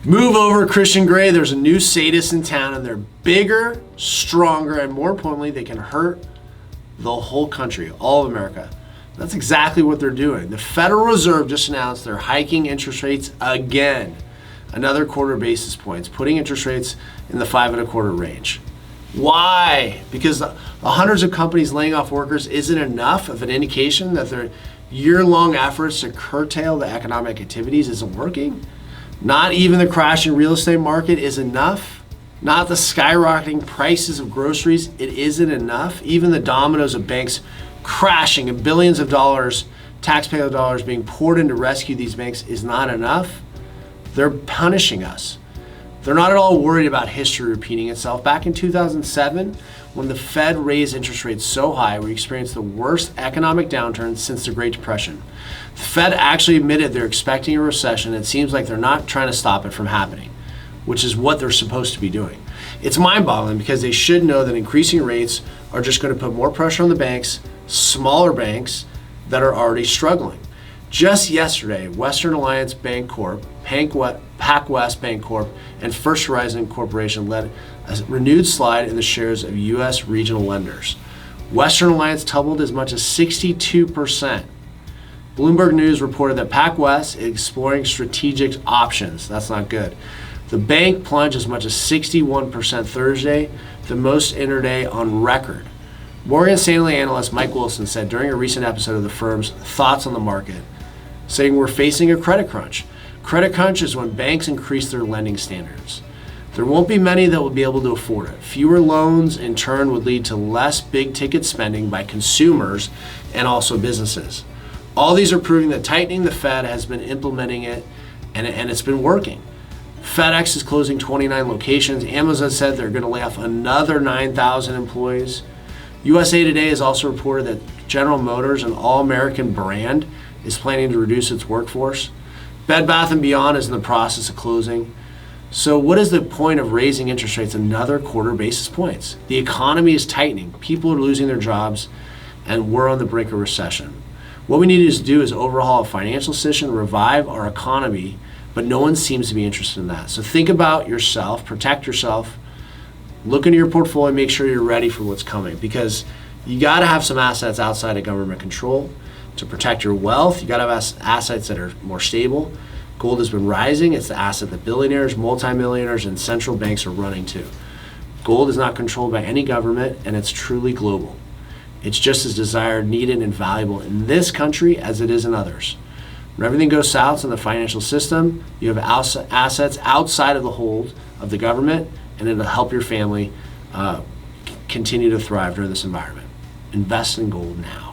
Move over, Chrisitan Gray. There's a new sadist in town, and they're bigger, stronger, and more importantly, they can hurt the whole country, all of America. That's exactly what they're doing. The Federal Reserve just announced they're hiking interest rates again, another quarter basis points, putting interest rates in the 5.25 range. Why? Because the hundreds of companies laying off workers isn't enough of an indication that their year-long efforts to curtail the economic activities isn't working. Not even the crashing real estate market is enough. Not the skyrocketing prices of groceries, it isn't enough. Even the Dominos of banks crashing and billions of dollars, taxpayer dollars being poured in to rescue these banks is not enough. They're punishing us. They're not at all worried about history repeating itself. Back in 2007, when the Fed raised interest rates so high, we experienced the worst economic downturn since the Great Depression. The Fed actually admitted they're expecting a recession. It seems like they're not trying to stop it from happening, which is what they're supposed to be doing. It's mind-boggling because they should know that increasing rates are just going to put more pressure on the banks, smaller banks that are already struggling. Just yesterday, Western Alliance Bancorp, PacWest Bancorp, and First Horizon Corporation led a renewed slide in the shares of U.S. regional lenders. Western Alliance tumbled as much as 62%. Bloomberg News reported that PacWest is exploring strategic options. That's not good. The bank plunged as much as 61% Thursday, the most intraday on record. Morgan Stanley analyst Mike Wilson said during a recent episode of the firm's Thoughts on the Market, saying we're facing a credit crunch. Credit crunch is when banks increase their lending standards. There won't be many that will be able to afford it. Fewer loans, in turn, would lead to less big-ticket spending by consumers and also businesses. All these are proving that tightening the Fed has been implementing it, and it's been working. FedEx is closing 29 locations. Amazon said they're going to lay off another 9,000 employees. USA Today has also reported that General Motors, an all-American brand, is planning to reduce its workforce. Bed Bath & Beyond is in the process of closing. So what is the point of raising interest rates another quarter basis points? The economy is tightening. People are losing their jobs, and we're on the brink of recession. What we need to do is overhaul a financial system, revive our economy, but no one seems to be interested in that. So think about yourself, protect yourself, look into your portfolio, make sure you're ready for what's coming, because you got to have some assets outside of government control to protect your wealth. You got to have assets that are more stable. Gold has been rising. It's the asset that billionaires, multimillionaires, and central banks are running to. Gold is not controlled by any government, and it's truly global. It's just as desired, needed, and valuable in this country as it is in others. When everything goes south in the financial system, you have assets outside of the hold of the government, and it'll help your family continue to thrive during this environment. Invest in gold now.